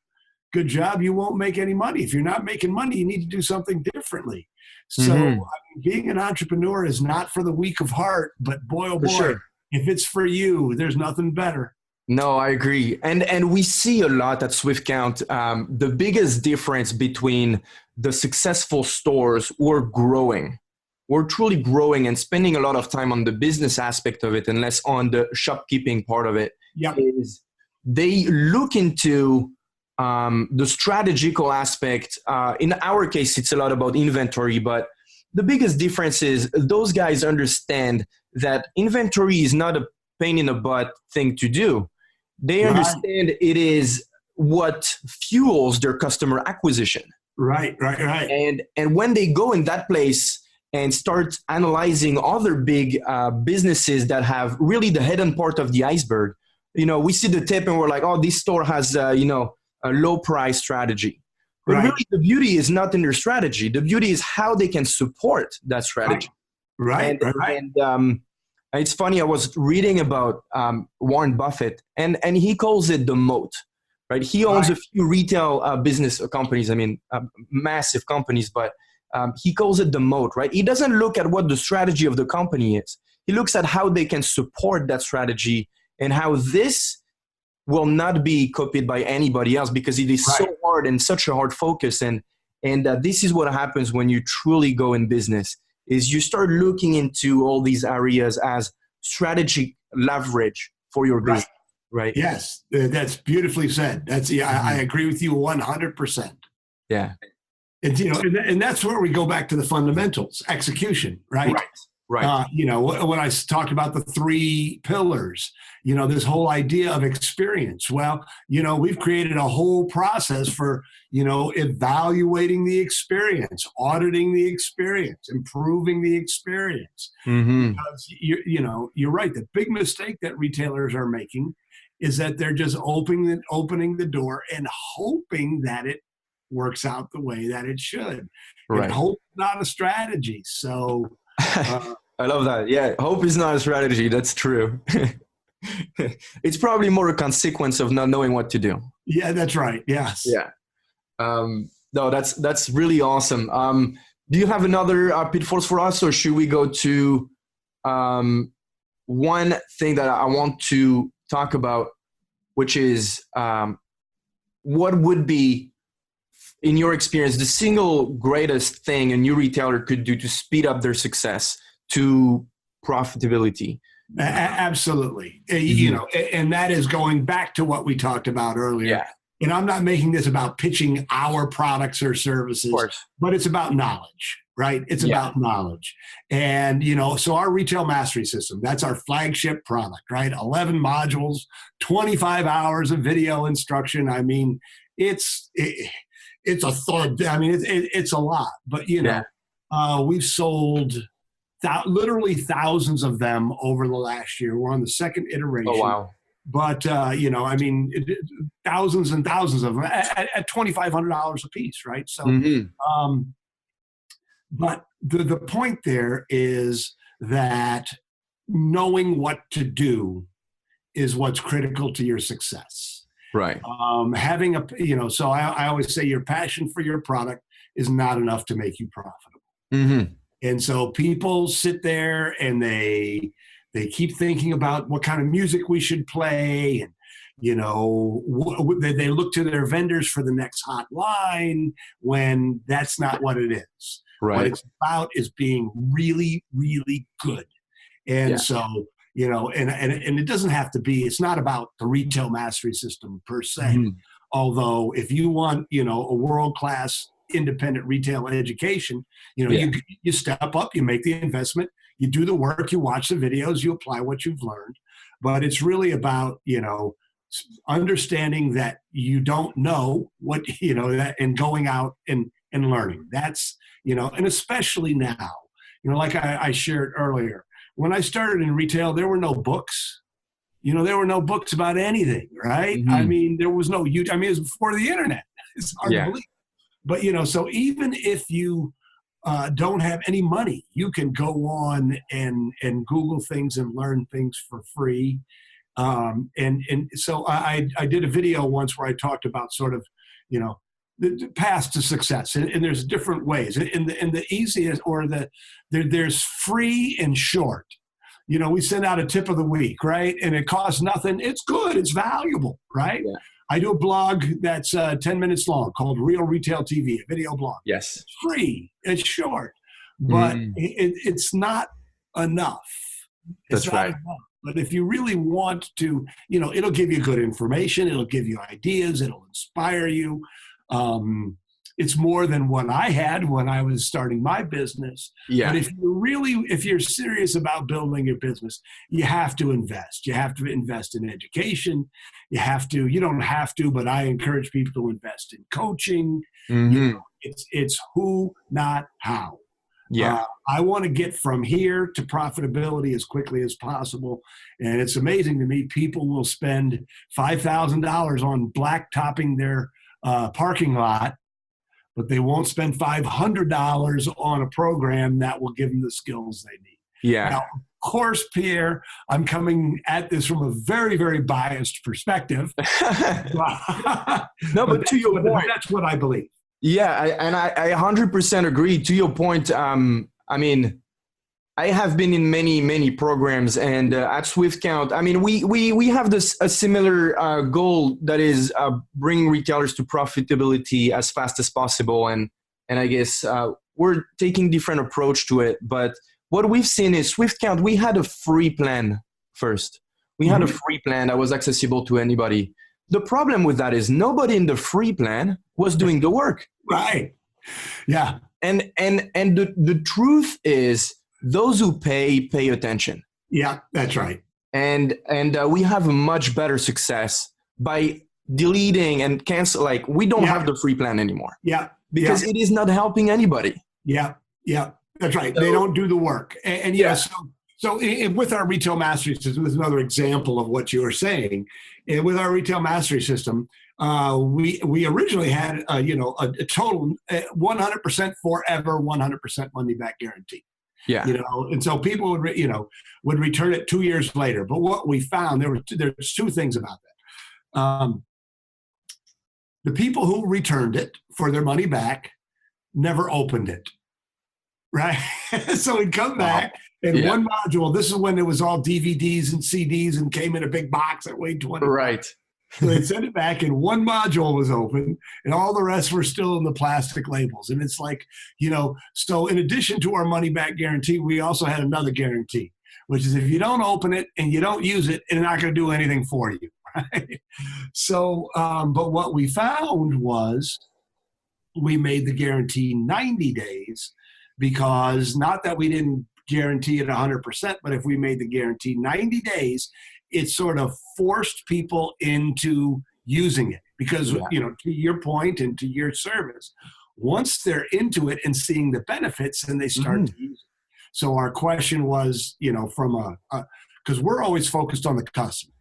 good job, you won't make any money. If you're not making money, you need to do something differently. So being an entrepreneur is not for the weak of heart, but boy, oh boy, if it's for you, there's nothing better. No, I agree. And we see a lot at SwiftCount, the biggest difference between the successful stores who are growing, we're truly growing and spending a lot of time on the business aspect of it and less on the shopkeeping part of it, is they look into the strategical aspect. In our case, it's a lot about inventory, but the biggest difference is those guys understand that inventory is not a pain in the butt thing to do. They understand it is what fuels their customer acquisition. Right. And when they go in that place and start analyzing other big businesses that have really the hidden part of the iceberg, we see the tip and we're like, oh, this store has, a low price strategy. But really the beauty is not in their strategy. The beauty is how they can support that strategy. Right. And it's funny, I was reading about Warren Buffett and he calls it the moat, right? He owns a few retail business companies, massive companies, but he calls it the moat, right? He doesn't look at what the strategy of the company is. He looks at how they can support that strategy and how this will not be copied by anybody else because it is so hard and such a hard focus. And this is what happens when you truly go in business, is you start looking into all these areas as strategic leverage for your business, right? Yes, that's beautifully said. I agree with you 100%. Yeah. And, and that's where we go back to the fundamentals, execution, right? Right. When I talked about the 3 pillars, this whole idea of experience. Well, we've created a whole process for, evaluating the experience, auditing the experience, improving the experience. Because you're right. The big mistake that retailers are making is that they're just opening the door and hoping that it works out the way that it should. Right. And hope is not a strategy. So. I love that. Yeah, hope is not a strategy. That's true. It's probably more a consequence of not knowing what to do. Yeah, that's right. Yes. Yeah. No, that's really awesome. Do you have another pitfalls for us, or should we go to one thing that I want to talk about, which is what would be in your experience, the single greatest thing a new retailer could do to speed up their success to profitability? Absolutely. You know, and that is going back to what we talked about earlier. Yeah. And I'm not making this about pitching our products or services, but it's about knowledge, right? It's about knowledge. And, you know, so our retail mastery system, that's our flagship product, right? 11 modules, 25 hours of video instruction. I mean, it's a thought. I mean, it's a lot, but you know, we've sold literally thousands of them over the last year. We're on the second iteration. Oh, wow. But, you know, I mean, thousands and thousands of them at $2,500 a piece, right? So, but the point there is that knowing what to do is what's critical to your success. Right. Having you know, so I always say your passion for your product is not enough to make you profitable. And so people sit there and they keep thinking about what kind of music we should play, and you know, they look to their vendors for the next hot line when that's not what it is. Right. What it's about is being really, really good. And so, you know, and it doesn't have to be. It's not about the retail mastery system per se. Although, if you want, you know, a world-class independent retail education, you know, you step up, you make the investment, you do the work, you watch the videos, you apply what you've learned. But it's really about, you know, understanding that you don't know what, you know, that, and going out and learning. That's, you know, and especially now, you know, like I shared earlier, when I started in retail, there were no books. You know, there were no books about anything, right? I mean, there was no YouTube. I mean, it was before the internet. It's hard to believe. But, you know, so even if you don't have any money, you can go on and Google things and learn things for free. And so I did a video once where I talked about sort of, you know, the path to success. And there's different ways. And the easiest, or there's free and short. You know, we send out a tip of the week, right? And it costs nothing. It's good. It's valuable, right? Yeah. I do a blog that's 10 minutes long called Real Retail TV, a video blog. Yes. It's free. It's short. But it's not enough. That's right. Enough. But if you really want to, you know, it'll give you good information. It'll give you ideas. It'll inspire you. It's more than what I had when I was starting my business. Yeah. But if you're serious about building your business, you have to invest. You have to invest in education. You don't have to, but I encourage people to invest in coaching. You know, it's who, not how. Yeah. I want to get from here to profitability as quickly as possible. And it's amazing to me, people will spend $5,000 on blacktopping their parking lot, but they won't spend $500 on a program that will give them the skills they need. Yeah. Now, of course, Pierre, I'm coming at this from a very, very biased perspective. No, but to your point, that's what I believe. Yeah, I 100% agree. To your point, I mean, I have been in many programs, and at SwiftCount, I mean, we have a similar goal, that is bringing retailers to profitability as fast as possible, and I guess we're taking different approach to it. But what we've seen is SwiftCount, we had a free plan first. We had a free plan that was accessible to anybody. The problem with that is nobody in the free plan was doing the work. Right. Yeah. And the truth is, those who pay attention. Yeah, that's right. And we have a much better success by deleting and cancel. Like, we don't have the free plan anymore. Yeah. Because it is not helping anybody. Yeah. Yeah. That's right. So, they don't do the work. And so with our retail mastery system, this is another example of what you were saying. And with our retail mastery system, we originally had a total 100% forever, 100% money back guarantee. Yeah. You know, and so people would return it 2 years later. But what we found, there's two things about that. The people who returned it for their money back never opened it. Right. So we'd come back and one module, this is when it was all DVDs and CDs and came in a big box that weighed 20. Right. So they'd send it back, and one module was open, and all the rest were still in the plastic labels. And it's like, so in addition to our money back guarantee, we also had another guarantee, which is if you don't open it and you don't use it, it's not going to do anything for you. Right? So, but what we found was we made the guarantee 90 days because not that we didn't guarantee it 100%, but if we made the guarantee 90 days, it sort of forced people into using it because, to your point and to your service, once they're into it and seeing the benefits, then they start to use it. So our question was, from because we're always focused on the customer,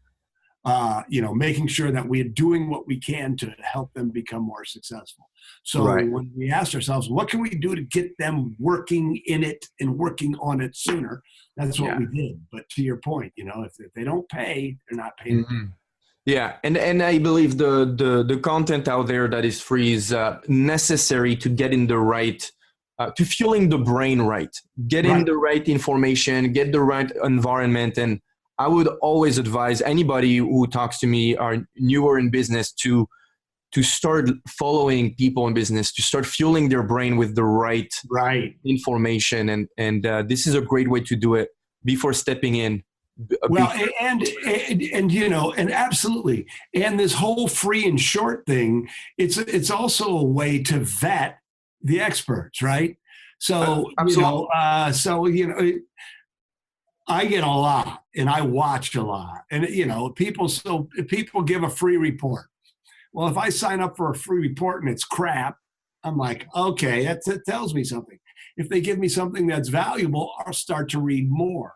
making sure that we're doing what we can to help them become more successful. So when we asked ourselves, what can we do to get them working in it and working on it sooner? That's what we did. But to your point, if they don't pay, they're not paying. Yeah, and I believe the content out there that is free is necessary to get in the right, to fueling the brain right, getting the right information, get the right environment. And I would always advise anybody who talks to me or newer in business to start following people in business, to start fueling their brain with the right information. And this is a great way to do it before stepping in. Well, and absolutely. And this whole free and short thing, it's also a way to vet the experts, right? So, I get a lot and I watch a lot, and people give a free report. Well, if I sign up for a free report and it's crap, I'm like, okay, that tells me something. If they give me something that's valuable, I'll start to read more.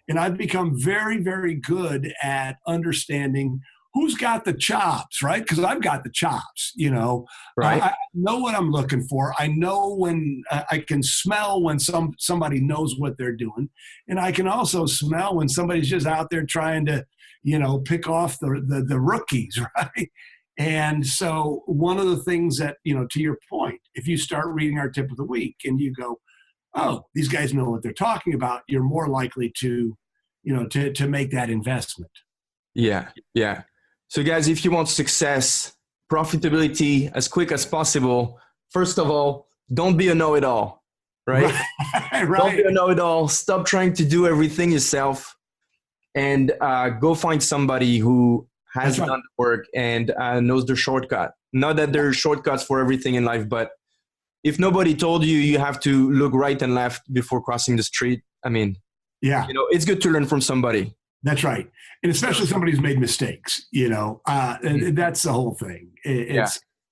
And I've become very, very good at understanding who's got the chops, right? Because I've got the chops, Right. I know what I'm looking for. I know when I can smell when somebody knows what they're doing. And I can also smell when somebody's just out there trying to, pick off the rookies, right? And so one of the things that, to your point, if you start reading our tip of the week and you go, oh, these guys know what they're talking about, you're more likely to make that investment. Yeah. Yeah. So guys, if you want success, profitability as quick as possible, first of all, don't be a know-it-all, right? Don't be a know-it-all. Stop trying to do everything yourself and go find somebody who has done the work and knows the shortcut. Not that there are shortcuts for everything in life, but if nobody told you, you have to look right and left before crossing the street. I mean, it's good to learn from somebody. That's right. And especially somebody who's made mistakes, and that's the whole thing.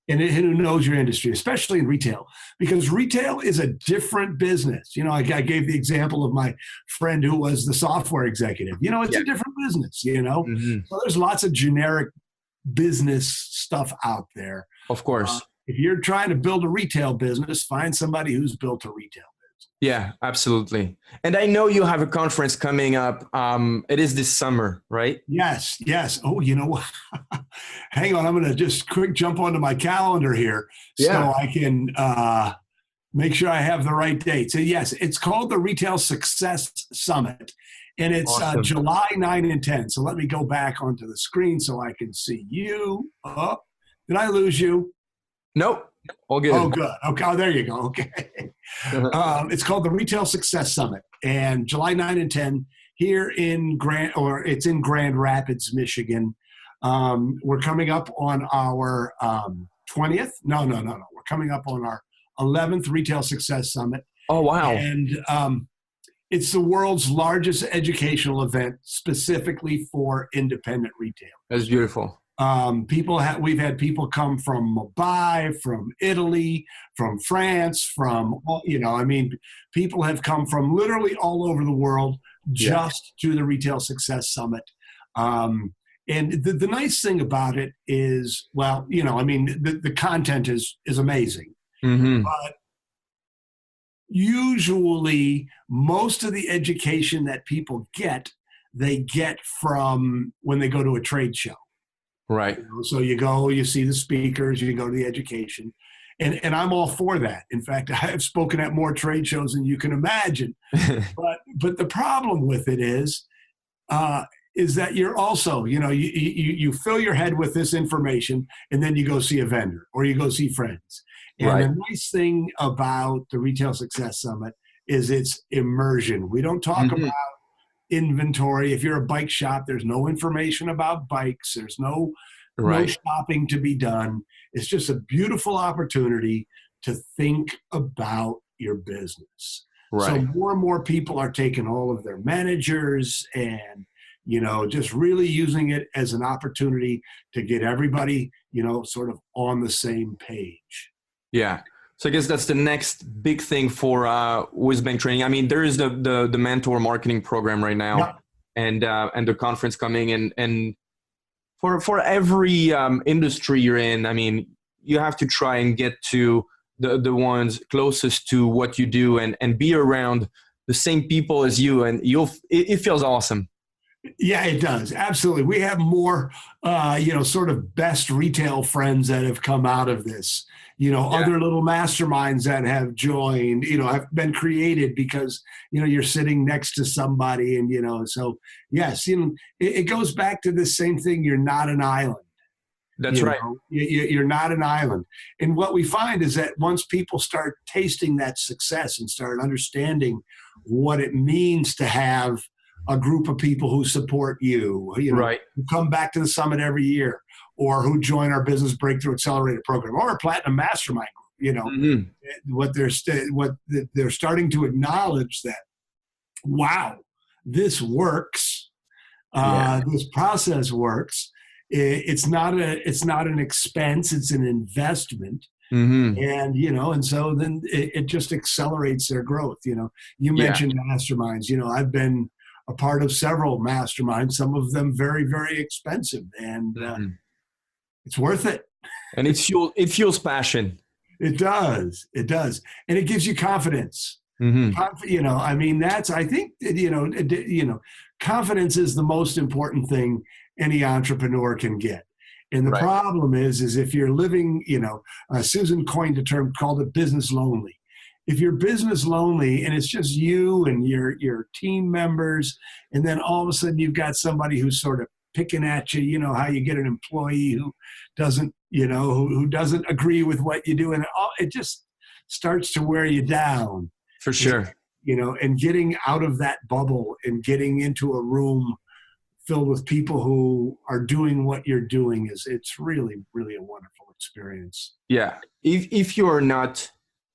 And who knows your industry, especially in retail, because retail is a different business. I gave the example of my friend who was the software executive. It's a different business, So there's lots of generic business stuff out there. Of course. If you're trying to build a retail business, find somebody who's built a retail business. Yeah, absolutely. And I know you have a conference coming up. It is this summer, right? Yes. Oh, hang on. I'm going to just quick jump onto my calendar here so I can make sure I have the right date. So yes, it's called the Retail Success Summit, and it's awesome. July 9 and 10. So let me go back onto the screen so I can see you. Oh, did I lose you? Nope. All good. Oh, good. Okay. Oh, there you go. Okay. It's called the Retail Success Summit, and July 9 and 10 here in it's in Grand Rapids, Michigan. We're coming up on our 20th. No. We're coming up on our 11th Retail Success Summit. Oh, wow. And it's the world's largest educational event specifically for independent retail. That's beautiful. We've had people come from Mumbai, from Italy, from France, people have come from literally all over the world just to the Retail Success Summit. And the nice thing about it is, the content is amazing, but usually most of the education that people they get from when they go to a trade show. Right. So you go, you see the speakers, you go to the education, and I'm all for that. In fact, I have spoken at more trade shows than you can imagine. but the problem with it is, is that you're also, you fill your head with this information and then you go see a vendor or you go see friends. And Right. the nice thing about the Retail Success Summit is it's immersion. We don't talk about inventory. If you're a bike shop, there's no information about bikes. There's no Right. shopping to be done. It's just a beautiful opportunity to think about your business. So Right. more and more people are taking all of their managers and, just really using it as an opportunity to get everybody, sort of on the same page. Yeah. So I guess that's the next big thing for WhizBang training. I mean, there is the mentor marketing program right now, Yep. and the conference coming, and for every industry you're in, I mean, you have to try and get to the ones closest to what you do, and be around the same people as you, and it feels awesome. Yeah, it does. Absolutely. We have more, sort of best retail friends that have come out of this, other little masterminds that have joined, have been created because, you're sitting next to somebody and, so yes, it goes back to the same thing. You're not an island. That's right. You're not an island. And what we find is that once people start tasting that success and start understanding what it means to have a group of people who support you, Right. who come back to the summit every year, or who join our Business Breakthrough Accelerator program, or a Platinum Mastermind group. What they're starting to acknowledge that, wow, this works. This process works. It's not an expense; it's an investment. Mm-hmm. And so then it just accelerates their growth. You mentioned masterminds. I've been a part of several masterminds, some of them very, very expensive, and it's worth it. And it fuels passion. It does, and it gives you confidence. Mm-hmm. I think confidence is the most important thing any entrepreneur can get. And the problem is if you're living, Susan coined a term called it business lonely. If you're business lonely and it's just you and your team members, and then all of a sudden you've got somebody who's sort of picking at you, how you get an employee who doesn't, who doesn't agree with what you do, and it just starts to wear you down. For sure. And getting out of that bubble and getting into a room filled with people who are doing what you're doing it's really, really a wonderful experience. Yeah. If you're not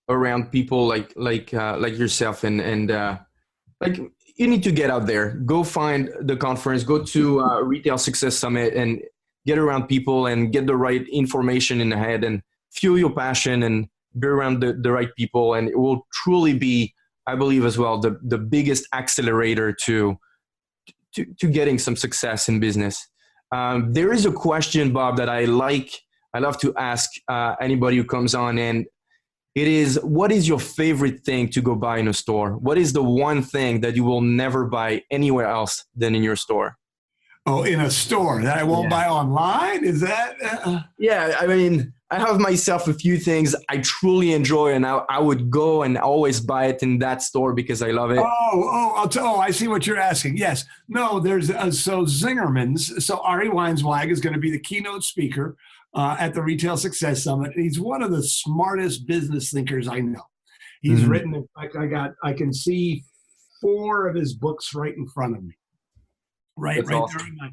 around people like yourself and like, you need to get out there, go find the conference, go to Retail Success Summit and get around people and get the right information in the head and fuel your passion and be around the right people. And it will truly be, I believe as well, the biggest accelerator to getting some success in business. There is a question, Bob, that I love to ask anybody who comes on, and it is, what is your favorite thing to go buy in a store? What is the one thing that you will never buy anywhere else than in your store? Oh, in a store that I won't buy online? Is that? Yeah, I mean, I have myself a few things I truly enjoy, and I would go and always buy it in that store because I love it. I see what you're asking. Yes. No, there's so Zingerman's. So Ari Weinswag is going to be the keynote speaker at the Retail Success Summit. He's one of the smartest business thinkers I know. He's written, in fact, I can see 4 of his books right in front of me. Right Awesome. there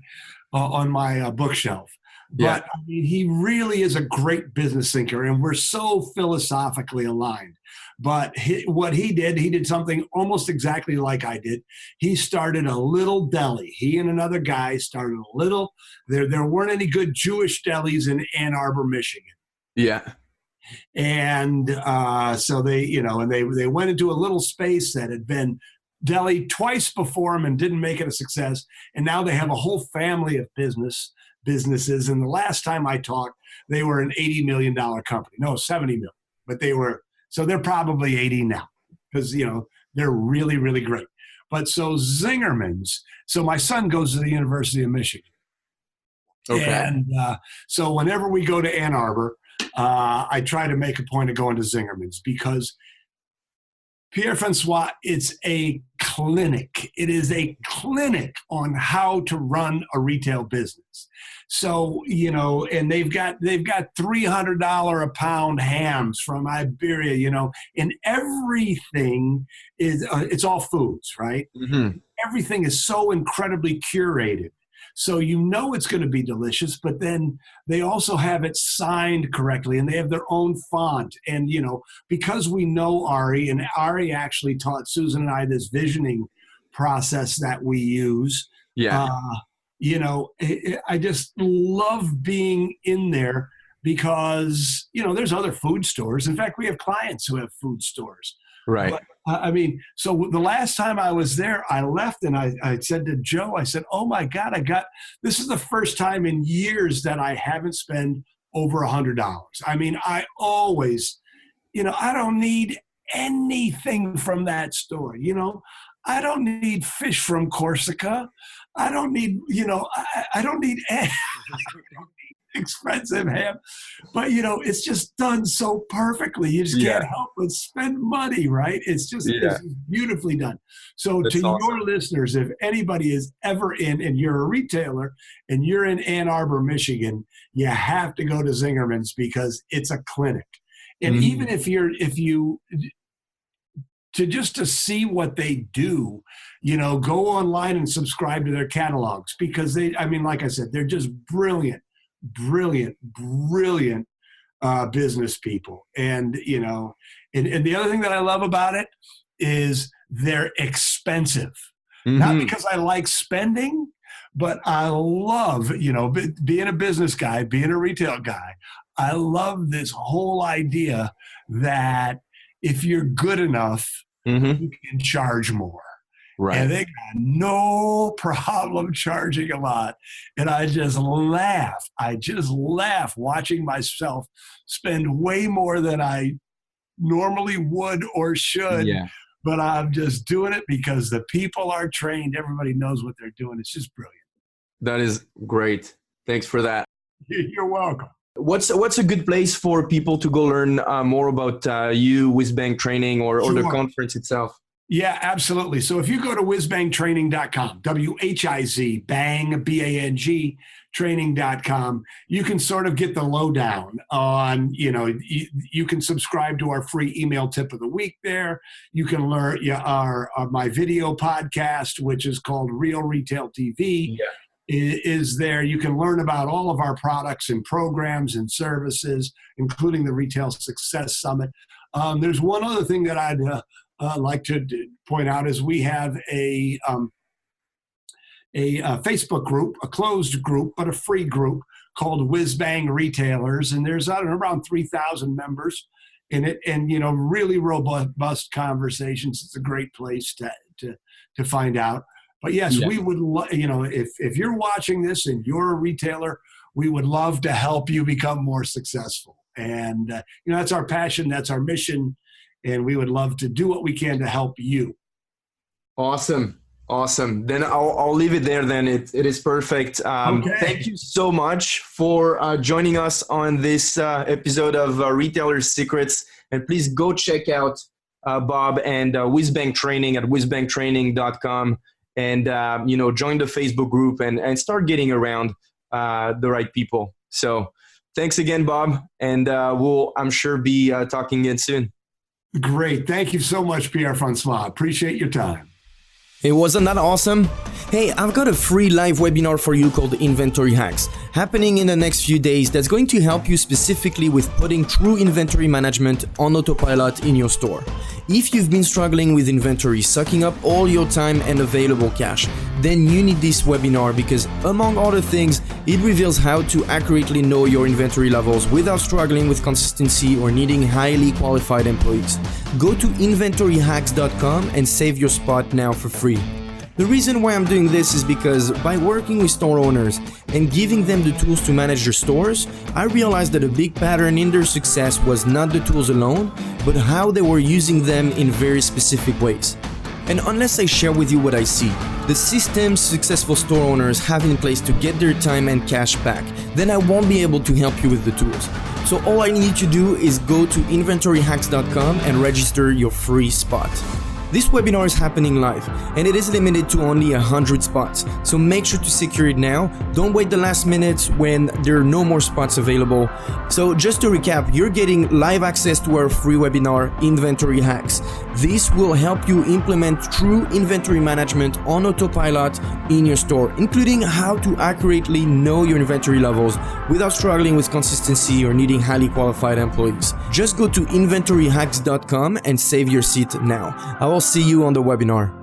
on my bookshelf. But I mean, he really is a great business thinker, and we're so philosophically aligned. But what he did something almost exactly like I did. He started a little deli. He and another guy started a little. There weren't any good Jewish delis in Ann Arbor, Michigan. Yeah. And so they went into a little space that had been deli twice before him and didn't make it a success. And now they have a whole family of businesses. And the last time I talked, they were an $80 million company. No, 70 million. But they're probably 80 now because, they're really, really great. But so Zingerman's, so my son goes to the University of Michigan. Okay. And so whenever we go to Ann Arbor, I try to make a point of going to Zingerman's because Pierre Francois, it's a clinic. It is a clinic on how to run a retail business. So, and they've got $300 a pound hams from Iberia, and everything is, it's all foods, right? Mm-hmm. Everything is so incredibly curated. So it's going to be delicious, but then they also have it signed correctly and they have their own font. And, because we know Ari, and Ari actually taught Susan and I this visioning process that we use. Yeah. I just love being in there because, there's other food stores. In fact, we have clients who have food stores. Right. But, so the last time I was there, I left and I said to Joe, I said, oh my God, this is the first time in years that I haven't spent over $100. I always, I don't need anything from that store. I don't need fish from Corsica. I don't need, I don't need expensive ham, but it's just done so perfectly. You just can't help but spend money, right? It's just it's beautifully done. So that's awesome. Your listeners, if anybody is ever and you're a retailer and you're in Ann Arbor, Michigan, you have to go to Zingerman's because it's a clinic. And even if you to see what they do, go online and subscribe to their catalogs because like I said, they're just brilliant business people. And, and the other thing that I love about it is they're expensive, not because I like spending, but I love, being a business guy, being a retail guy. I love this whole idea that if you're good enough, you can charge more. Right. And they got no problem charging a lot. And I just laugh. Watching myself spend way more than I normally would or should. Yeah. But I'm just doing it because the people are trained. Everybody knows what they're doing. It's just brilliant. That is great. Thanks for that. You're welcome. What's a good place for people to go learn more about you, WhizBang training or the conference itself? Yeah, absolutely. So if you go to WhizBangTraining.com, WHIZ, bang, BANG, training.com, you can sort of get the lowdown on, you can subscribe to our free email tip of the week there. You can learn my video podcast, which is called Real Retail TV. Yeah. Is there. You can learn about all of our products and programs and services, including the Retail Success Summit. There's one other thing that I'd like to point out is we have a Facebook group, a closed group, but a free group called WhizBang Retailers. And there's, around 3,000 members in it and, really robust conversations. It's a great place to find out. But yes, we would, if you're watching this and you're a retailer, we would love to help you become more successful. And, that's our passion. That's our mission. And we would love to do what we can to help you. Awesome. Then I'll leave it there then. It is perfect. Okay. Thank you so much for joining us on this episode of Retailer Secrets. And please go check out Bob and WhizBang Training at WhizBangTraining.com. And, join the Facebook group and start getting around the right people. So thanks again, Bob. And we'll, I'm sure, be talking again soon. Great. Thank you so much, Pierre-Francois. Appreciate your time. Hey, wasn't that awesome? Hey, I've got a free live webinar for you called Inventory Hacks, happening in the next few days that's going to help you specifically with putting true inventory management on autopilot in your store. If you've been struggling with inventory, sucking up all your time and available cash, then you need this webinar because, among other things, it reveals how to accurately know your inventory levels without struggling with consistency or needing highly qualified employees. Go to inventoryhacks.com and save your spot now for free. The reason why I'm doing this is because by working with store owners and giving them the tools to manage their stores, I realized that a big pattern in their success was not the tools alone, but how they were using them in very specific ways. And unless I share with you what I see, the systems successful store owners have in place to get their time and cash back, then I won't be able to help you with the tools. So all I need you to do is go to inventoryhacks.com and register your free spot. This webinar is happening live and it is limited to only 100 spots, so make sure to secure it now. Don't wait the last minute when there are no more spots available. So just to recap, you're getting live access to our free webinar, Inventory Hacks. This will help you implement true inventory management on autopilot in your store, including how to accurately know your inventory levels without struggling with consistency or needing highly qualified employees. Just go to inventoryhacks.com and save your seat now. I will see you on the webinar.